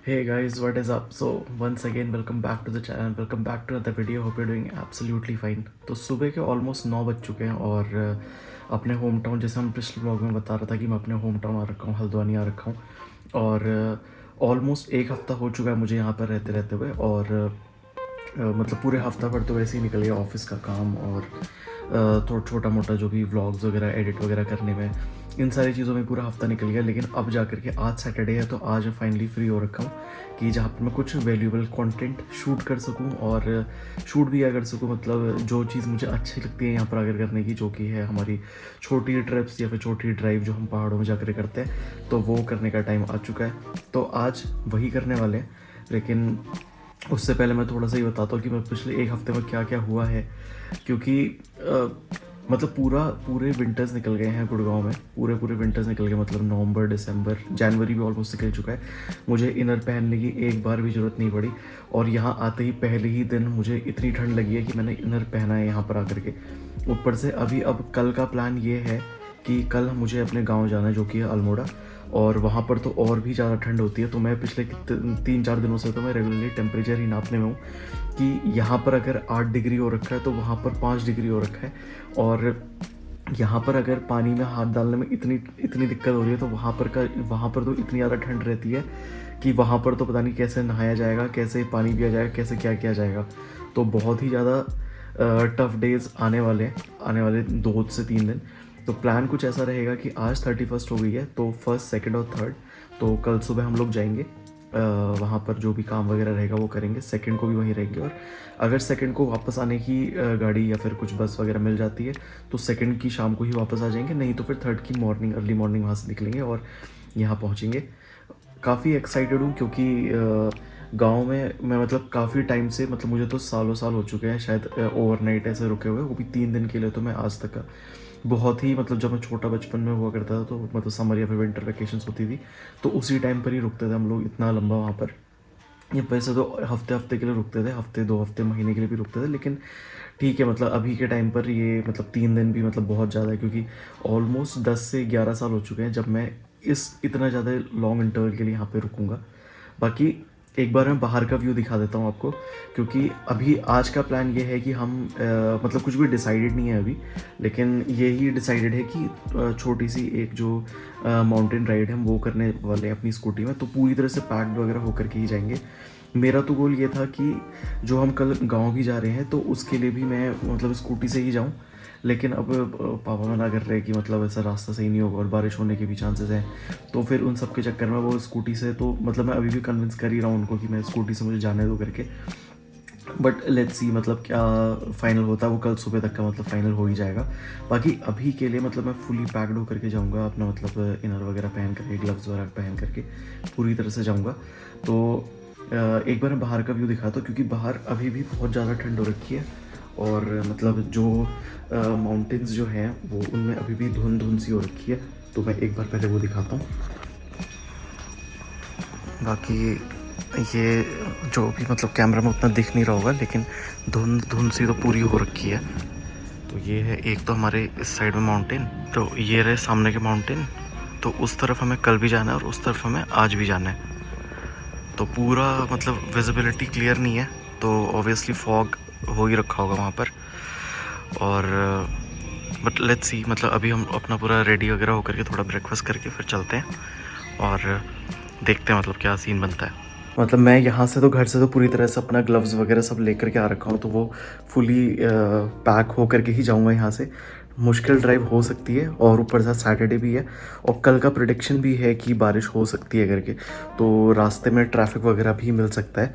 Hey guys, what is up? So once again, welcome back to the channel. Welcome back to another video. Hope you're doing absolutely fine. तो सुबह के almost 9 बज चुके हैं और अपने होम टाउन, जैसे हम पिछले ब्लॉग में बता रहा था कि मैं अपने होम टाउन आ रखा हूँ, हल्द्वानी आ रखा हूँ। और ऑलमोस्ट एक हफ़्ता हो चुका है मुझे यहाँ पर रहते रहते हुए। और मतलब पूरे हफ्ता भर तो वैसे ही निकल गया ऑफिस का काम और थोड़ा छोटा मोटा जो भी व्लॉग्स वगैरह एडिट वगैरह करने में, इन सारी चीज़ों में पूरा हफ्ता निकल गया। लेकिन अब जा कर के आज सैटरडे है तो आज फाइनली फ्री हो रखा हूँ कि जहाँ पर मैं कुछ वैल्यूएबल कंटेंट शूट कर सकूँ और शूट भी कर सकूँ। मतलब जो चीज़ मुझे अच्छी लगती है यहाँ पर आकर करने की, जो कि है हमारी छोटी ट्रिप्स या फिर छोटी ड्राइव जो हम पहाड़ों में जाकर करते हैं, तो वो करने का टाइम आ चुका है। तो आज वही करने वाले हैं। लेकिन उससे पहले मैं थोड़ा सा ये बताता हूँ कि मैं पिछले एक हफ्ते में क्या क्या हुआ है। क्योंकि मतलब पूरे विंटर्स निकल गए हैं गुड़गांव में, पूरे विंटर्स निकल गए। मतलब नवंबर, दिसंबर, जनवरी भी ऑलमोस्ट निकल चुका है। मुझे इनर पहनने की एक बार भी ज़रूरत नहीं पड़ी। और यहाँ आते ही पहले ही दिन मुझे इतनी ठंड लगी है कि मैंने इनर पहना है यहाँ पर आकर के। ऊपर से अभी अब कल का प्लान ये है कि कल मुझे अपने गाँव जाना है, जो कि है अल्मोड़ा। और वहाँ पर तो और भी ज़्यादा ठंड होती है। तो मैं पिछले 3-4 दिनों से तो मैं रेगुलरली टेम्परेचर ही नापने में हूँ कि यहाँ पर अगर 8 डिग्री हो रखा है तो वहाँ पर 5 डिग्री हो रखा है। और यहाँ पर अगर पानी में हाथ डालने में इतनी दिक्कत हो रही है तो वहाँ पर तो इतनी ज़्यादा ठंड रहती है कि वहाँ पर तो पता नहीं कैसे नहाया जाएगा, कैसे पानी पिया जाएगा, कैसे क्या किया जाएगा। तो बहुत ही ज़्यादा टफ डेज़ आने वाले 2 से 3 दिन। तो प्लान कुछ ऐसा रहेगा कि आज 31st हो गई है, तो फर्स्ट, सेकंड और थर्ड तो कल सुबह हम लोग जाएंगे वहाँ पर। जो भी काम वगैरह रहेगा वो करेंगे। सेकंड को भी वहीं रहेंगे। और अगर सेकंड को वापस आने की गाड़ी या फिर कुछ बस वगैरह मिल जाती है तो सेकंड की शाम को ही वापस आ जाएंगे। नहीं तो फिर थर्ड की मॉर्निंग, अर्ली मॉर्निंग वहाँ से निकलेंगे और यहाँ पहुँचेंगे। काफ़ी एक्साइटेड हूँ क्योंकि गांव में मैं मतलब काफ़ी टाइम से, मतलब मुझे तो सालों साल हो चुके हैं शायद ओवरनाइट ऐसे रुके हुए, वो भी 3 दिन के लिए। तो मैं आज तक का बहुत ही, मतलब जब मैं छोटा बचपन में हुआ करता था तो मतलब समर या फिर विंटर वैकेशंस होती थी तो उसी टाइम पर ही रुकते थे हम लोग इतना लंबा वहाँ पर। ये वैसे तो हफ्ते हफ्ते के लिए रुकते थे, हफ्ते 2 हफ्ते महीने के लिए भी रुकते थे। लेकिन ठीक है, मतलब अभी के टाइम पर ये मतलब 3 दिन भी मतलब बहुत ज़्यादा है, क्योंकि ऑलमोस्ट 10 से 11 साल हो चुके हैं जब मैं इस इतना ज़्यादा लॉन्ग इंटरवल के लिए यहाँ पे रुकूंगा। बाकी एक बार मैं बाहर का व्यू दिखा देता हूँ आपको, क्योंकि अभी आज का प्लान ये है कि हम मतलब कुछ भी डिसाइडेड नहीं है अभी, लेकिन ये ही डिसाइडेड है कि छोटी सी एक जो माउंटेन राइड है हम वो करने वाले हैं अपनी स्कूटी में। तो पूरी तरह से पैक्ड वगैरह होकर के ही जाएंगे। मेरा तो गोल ये था कि जो हम कल गांव भी जा रहे हैं तो उसके लिए भी मैं मतलब स्कूटी से ही जाऊं। लेकिन अब पापा मना कर रहे हैं कि मतलब ऐसा रास्ता सही नहीं होगा और बारिश होने के भी चांसेस हैं। तो फिर उन सब के चक्कर में वो स्कूटी से, तो मतलब मैं अभी भी कन्विंस कर ही रहा हूँ उनको कि मैं स्कूटी से मुझे जाने दो करके। बट लेट्स सी मतलब क्या फ़ाइनल होता है, वो कल सुबह तक का मतलब फ़ाइनल हो ही जाएगा। बाकी अभी के लिए मतलब मैं फुली पैक्ड होकर के जाऊँगा, अपना मतलब इनर वगैरह पहन करके, ग्लव्स वगैरह पहन करके पूरी तरह से जाऊँगा। तो एक बार मैं बाहर का व्यू दिखाता हूँ, क्योंकि बाहर अभी भी बहुत ज़्यादा ठंड हो रखी है। और मतलब जो माउंटेन्स जो हैं वो उनमें अभी भी धुंध सी हो रखी है। तो मैं एक बार पहले वो दिखाता हूँ। बाकी ये जो भी मतलब कैमरा में उतना दिख नहीं रहा होगा, लेकिन धुंध सी तो पूरी हो रखी है। तो ये है एक तो हमारे इस साइड में माउंटेन, तो ये रहे सामने के माउंटेन। तो उस तरफ हमें कल भी जाना है और उस तरफ हमें आज भी जाना है। तो पूरा मतलब विजिबिलिटी क्लियर नहीं है, तो ऑब्वियसली फॉग हो ही रखा होगा वहाँ पर। और बट लेट्स सी, मतलब अभी हम अपना पूरा रेडी वगैरह होकर के थोड़ा ब्रेकफास्ट करके फिर चलते हैं और देखते हैं मतलब क्या सीन बनता है। मतलब मैं यहाँ से तो, घर से तो पूरी तरह से अपना ग्लव्स वगैरह सब लेकर के आ रखा हूँ, तो वो फुली पैक होकर के ही जाऊँगा यहाँ से। मुश्किल ड्राइव हो सकती है और ऊपर से सैटरडे भी है और कल का प्रेडिक्शन भी है कि बारिश हो सकती है करके। तो रास्ते में ट्रैफिक वगैरह भी मिल सकता है।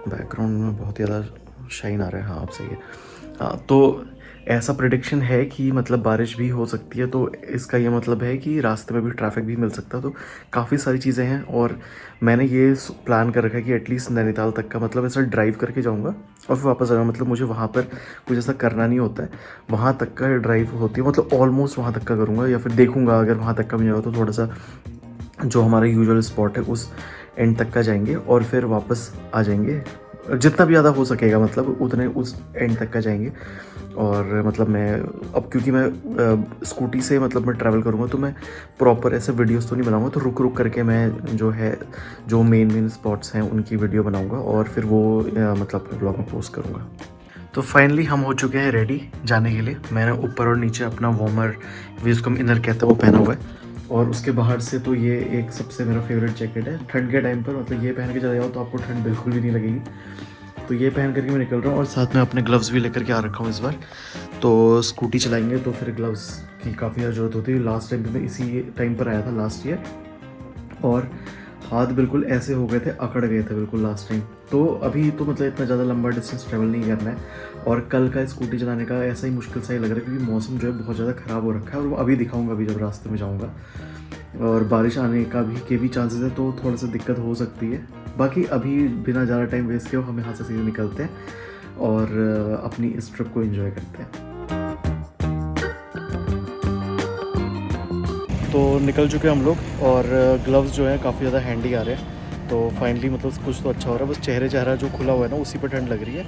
बैकग्राउंड में बहुत ज़्यादा शाइन आ रहा है, हाँ आप सही है। हाँ, तो ऐसा प्रेडिक्शन है कि मतलब बारिश भी हो सकती है। तो इसका ये मतलब है कि रास्ते में भी ट्रैफिक भी मिल सकता है। तो काफ़ी सारी चीज़ें हैं और मैंने ये प्लान कर रखा है कि एटलीस्ट नैनीताल तक का मतलब ऐसा ड्राइव करके जाऊँगा और फिर वापस आऊँगा। मतलब मुझे वहाँ पर कुछ ऐसा करना नहीं होता है, वहाँ तक का ड्राइव होती है, मतलब ऑलमोस्ट वहाँ तक का करूँगा। या फिर देखूँगा अगर वहाँ तक का भी जाएगा तो थोड़ा सा जो हमारा यूजुअल स्पॉट है उस एंड तक का जाएंगे और फिर वापस आ जाएंगे जितना भी ज़्यादा हो सकेगा मतलब उतने उस एंड तक का जाएँगे। और मतलब मैं अब क्योंकि मैं स्कूटी से मतलब मैं ट्रैवल करूँगा तो मैं प्रॉपर ऐसे वीडियोस तो नहीं बनाऊँगा, तो रुक-रुक करके मैं जो है जो मेन स्पॉट्स हैं उनकी वीडियो बनाऊँगा और फिर वो मतलब अपने ब्लॉग में पोस्ट करूँगा। तो फाइनली हम हो चुके हैं रेडी जाने के लिए। मैंने ऊपर और नीचे अपना वार्मर, जिसको हम इनर कहते हैं, वो पहना हुआ है। और उसके बाहर से तो ये एक सबसे मेरा फेवरेट जैकेट है ठंड के टाइम पर, मतलब ये पहन के चले जाओ तो आपको ठंड बिल्कुल भी नहीं लगेगी। तो ये पहन करके मैं निकल रहा हूँ और साथ में अपने ग्लव्स भी लेकर के आ रखा हूँ इस बार। तो स्कूटी चलाएंगे तो फिर ग्लव्स की काफ़ी ज़्यादा ज़रूरत होती है। लास्ट टाइम भी मैं इसी टाइम पर आया था लास्ट ईयर, और हाथ बिल्कुल ऐसे हो गए थे, अकड़ गए थे बिल्कुल लास्ट टाइम। तो अभी तो मतलब इतना ज़्यादा लंबा डिस्टेंस ट्रैवल नहीं करना है, और कल का स्कूटी चलाने का ऐसा ही मुश्किल सा ही लग रहा है क्योंकि मौसम जो है बहुत ज़्यादा ख़राब हो रखा है, और वो अभी दिखाऊंगा अभी जब रास्ते में जाऊँगा। और बारिश आने का भी चांसेस है, तो थोड़ा सा दिक्कत हो सकती है। बाकी अभी बिना ज़्यादा टाइम वेस्ट किए हम यहाँ से सीधे निकलते हैं और अपनी इस ट्रिप को एंजॉय करते हैं। तो निकल चुके हम लोग, और ग्लव्स जो हैं काफ़ी ज़्यादा हैंडी आ रहे हैं। तो फाइनली मतलब कुछ तो अच्छा हो रहा है, बस चेहरा जो खुला हुआ है ना उसी पर ठंड लग रही है।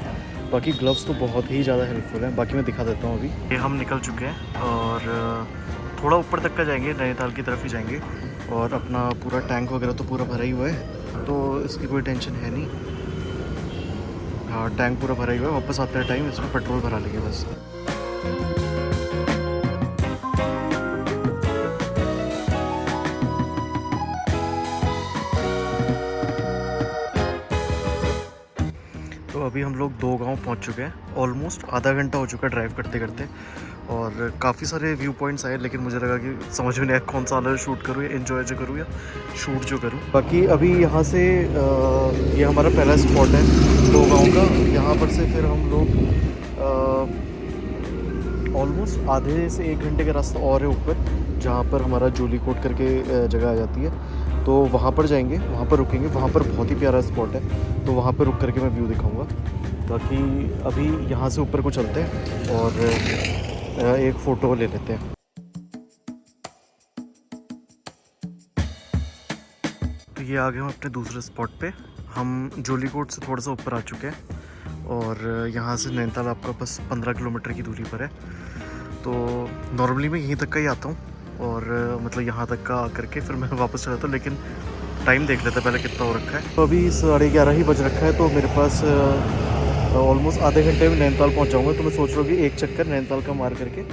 बाकी ग्लव्स तो बहुत ही ज़्यादा हेल्पफुल हैं। बाकी मैं दिखा देता हूँ अभी। ये हम निकल चुके हैं और थोड़ा ऊपर तक का जाएंगे, नैनीताल की तरफ ही जाएंगे। और अपना पूरा टैंक वगैरह तो पूरा भरा ही हुआ है, तो इसकी कोई टेंशन है नहीं। हाँ, टैंक पूरा भरा ही हुआ है। वापस आते हैं टाइम इसमें पेट्रोल भरा लेंगे बस। तो अभी हम लोग 2 गांव पहुंच चुके हैं। ऑलमोस्ट आधा घंटा हो चुका है ड्राइव करते करते, और काफ़ी सारे व्यू पॉइंट्स आए, लेकिन मुझे लगा कि समझ में नहीं आया कौन सा वाला शूट करूँ या एंजॉय जो करूँ या शूट जो करूँ। बाकी अभी यहाँ से ये हमारा पहला स्पॉट है 2 गांव का। यहाँ पर से फिर हम लोग ऑलमोस्ट आधे से 1 घंटे का रास्ता और है ऊपर, जहाँ पर हमारा जूली कोट करके जगह आ जाती है। तो वहाँ पर जाएंगे, वहाँ पर रुकेंगे। वहाँ पर बहुत ही प्यारा स्पॉट है, तो वहाँ पर रुक करके मैं व्यू दिखाऊंगा। बाकी अभी यहाँ से ऊपर को चलते हैं और एक फ़ोटो ले लेते हैं। तो ये आ गए हम अपने दूसरे स्पॉट पे। हम जोली कोट से थोड़ा सा ऊपर आ चुके हैं, और यहाँ से नैनीताल आपका बस 15 किलोमीटर की दूरी पर है। तो नॉर्मली मैं यहीं तक का ही आता हूँ, और मतलब यहाँ तक का आकर के फिर मैं वापस चला जाता हूँ। लेकिन टाइम देख लेते हैं पहले कितना हो रखा है। तो अभी 11:30 ही बज रखा है, तो मेरे पास ऑलमोस्ट आधे घंटे में नैनीताल पहुँच जाऊँगा। तो मैं सोच रहा हूँ कि एक चक्कर नैनीताल का मार करके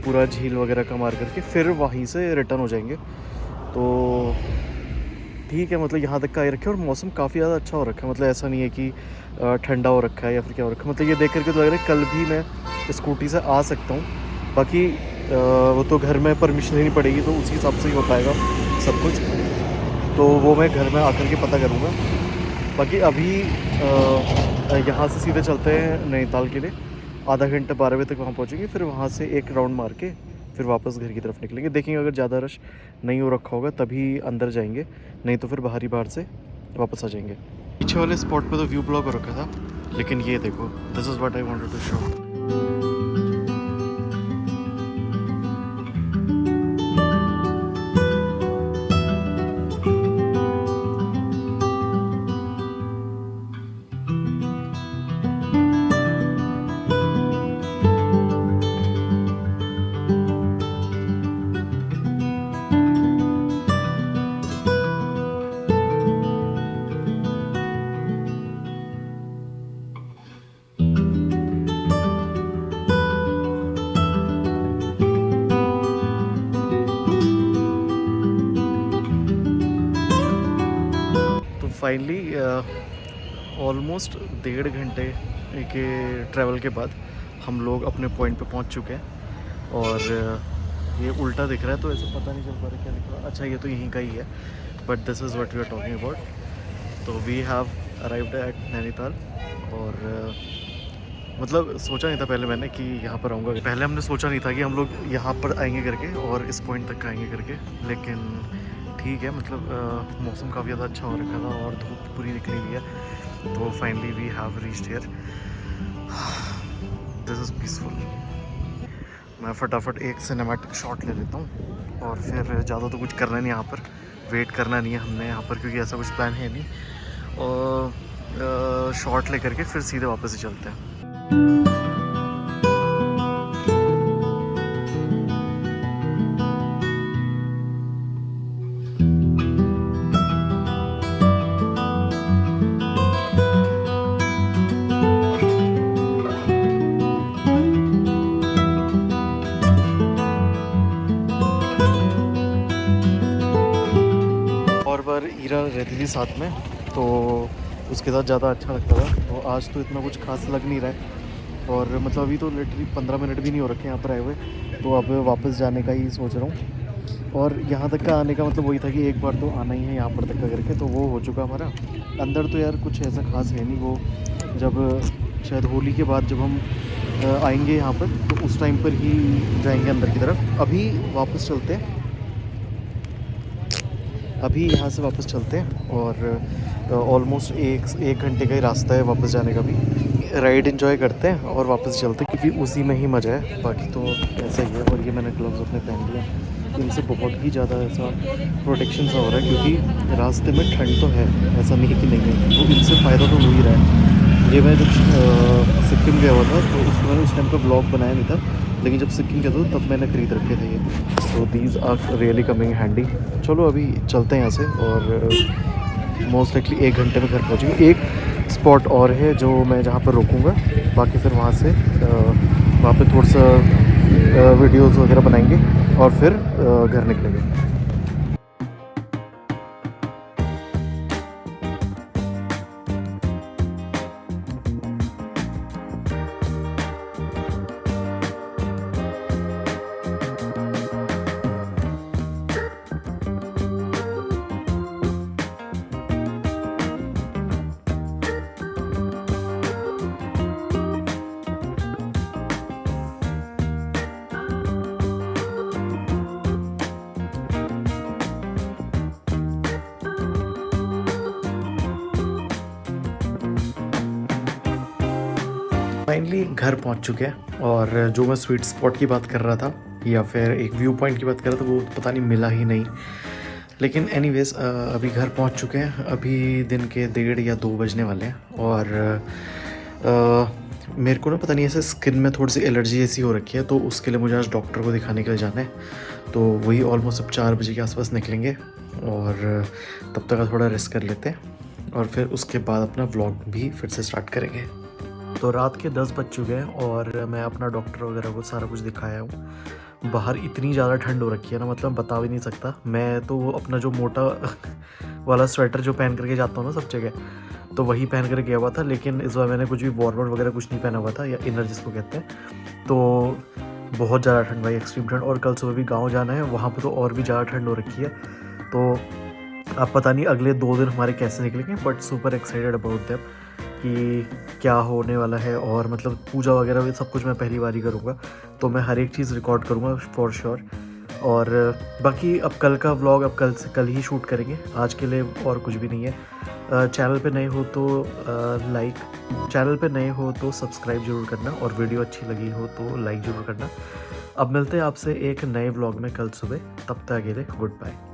पूरा झील वगैरह का मार करके फिर वहीं से रिटर्न हो जाएंगे। तो ठीक है, मतलब यहाँ तक का आए रखे, और मौसम काफ़ी ज़्यादा अच्छा हो रखा है। मतलब ऐसा नहीं है कि ठंडा हो रखा है या फिर क्या हो रखा है। मतलब ये देख करके तो लग रहा है कल भी मैं स्कूटी से आ सकता हूँ। बाकी वो तो घर में परमिशन लेनी पड़ेगी, तो उसी हिसाब से ही हो पाएगा सब कुछ। तो वो मैं घर में आकर के पता करूँगा। बाकी अभी यहाँ से सीधे चलते हैं नैनीताल के लिए। आधा घंटा 12 बजे तक वहाँ पहुँचेंगे, फिर वहाँ से एक राउंड मार के फिर वापस घर की तरफ निकलेंगे। देखेंगे अगर ज़्यादा रश नहीं हो रखा होगा तभी अंदर जाएंगे, नहीं तो फिर बाहर से वापस आ जाएंगे। पीछे वाले स्पॉट पे तो व्यू ब्लॉक हो रखा था, लेकिन ये देखो, this is what I wanted to show. Finally almost 1.5 घंटे के ट्रैवल के बाद हम लोग अपने पॉइंट पे पहुंच चुके हैं। और ये उल्टा दिख रहा है तो ऐसे पता नहीं चल पा रहा क्या दिख रहा है। अच्छा, ये तो यहीं का ही है, but this is what we are talking about. तो we have arrived at Nainital. और मतलब सोचा नहीं था पहले मैंने कि यहाँ पर आऊँगा। पहले हमने सोचा नहीं था कि हम लोग यहाँ पर आएंगे करके और इस पॉइंट तक आएंगे करके, लेकिन ठीक है। मतलब मौसम काफ़ी ज़्यादा अच्छा हो रखा था और धूप पूरी निकली हुई है। तो finally we have reached here. This is peaceful. मैं फटाफट एक सिनेमैटिक शॉट ले लेता हूँ, और फिर ज़्यादा तो कुछ करना नहीं यहाँ पर, वेट करना नहीं है हमने यहाँ पर, क्योंकि ऐसा कुछ प्लान है नहीं। और शॉट लेकर के फिर सीधे वापस ही चलते हैं। और बार ईरा रहती थी साथ में, तो उसके साथ ज़्यादा अच्छा लगता था। तो आज तो इतना कुछ खास लग नहीं रहा है, और मतलब अभी तो लिटरली 15 मिनट भी नहीं हो रखे यहाँ पर आए हुए, तो अब वापस जाने का ही सोच रहा हूँ। और यहाँ तक का आने का मतलब वही था कि एक बार तो आना ही है यहाँ पर तक का करके, तो वो हो चुका हमारा। अंदर तो यार कुछ ऐसा खास है नहीं, वो जब शायद होली के बाद जब हम आएंगे यहाँ पर, तो उस टाइम पर ही जाएंगे अंदर की तरफ। अभी वापस चलते हैं, अभी यहाँ से वापस चलते हैं, और ऑलमोस्ट एक घंटे का ही रास्ता है वापस जाने का भी। राइड एंजॉय करते हैं और वापस चलते हैं, क्योंकि उसी में ही मज़ा है, बाकी तो ऐसा ही है। और ये मैंने ग्लव्स अपने पहन लिए, इनसे बहुत ही ज़्यादा ऐसा प्रोटेक्शन सा हो रहा है, क्योंकि रास्ते में ठंड तो है, ऐसा नहीं कि नहीं है, तो इनसे फ़ायदा तो हो ही रहा है। ये मैं जब सिक्किम गया हुआ था, तो उसमें मैंने उस टाइम का ब्लॉग बनाया नहीं था, लेकिन जब सिक्किम गया था तब मैंने खरीद रखे थे ये। So these are really coming handy. चलो अभी चलते हैं यहाँ से, और मोस्ट लाइकली 1 घंटे में घर पहुँचेंगे। एक स्पॉट और है जो मैं जहाँ पर रुकूँगा, बाकी फिर वहाँ से वहाँ पे थोड़ा सा वीडियोज़ वगैरह बनाएंगे, और फिर घर निकलेंगे। फाइनली घर पहुंच चुके हैं, और जो मैं स्वीट स्पॉट की बात कर रहा था या फिर एक व्यू पॉइंट की बात कर रहा था, वो पता नहीं मिला ही नहीं। लेकिन एनीवेज अभी घर पहुंच चुके हैं। अभी दिन के 1:30 या 2 बजने वाले हैं, और मेरे को ना पता नहीं ऐसे स्किन में थोड़ी सी एलर्जी जैसी हो रखी है, तो उसके लिए मुझे आज डॉक्टर को दिखाने के लिए जाना है। तो वही ऑलमोस्ट अब 4 बजे के आसपास निकलेंगे, और तब तक थोड़ा रेस्ट कर लेते हैं, और फिर उसके बाद अपना व्लॉग भी फिर से स्टार्ट करेंगे। तो रात के 10 बज चुके हैं, और मैं अपना डॉक्टर वगैरह को सारा कुछ दिखाया हूँ। बाहर इतनी ज़्यादा ठंड हो रखी है ना, मतलब बता भी नहीं सकता। मैं तो अपना जो मोटा वाला स्वेटर जो पहन करके जाता हूँ ना सब जगह, तो वही पहन कर गया हुआ था। लेकिन इस बार मैंने कुछ भी वार्मर वगैरह कुछ नहीं पहना हुआ था, या इनर जिसको कहते हैं। तो बहुत ज़्यादा ठंड भाई, एक्सट्रीम ठंड। और कल सुबह भी गाँव जाना है, वहाँ पर तो और भी ज़्यादा ठंड हो रखी है। तो अब पता नहीं अगले 2 दिन हमारे कैसे निकलेंगे, but super excited about them कि क्या होने वाला है। और मतलब पूजा वगैरह भी सब कुछ मैं पहली बार ही करूँगा, तो मैं हर एक चीज़ रिकॉर्ड करूँगा फॉर श्योर। और बाकी अब कल का व्लॉग अब कल ही शूट करेंगे, आज के लिए और कुछ भी नहीं है। चैनल पे नए हो तो चैनल पे नए हो तो सब्सक्राइब जरूर करना, और वीडियो अच्छी लगी हो तो लाइक ज़रूर करना। अब मिलते हैं आपसे एक नए व्लॉग में कल सुबह, तब तक के लिए गुड बाय।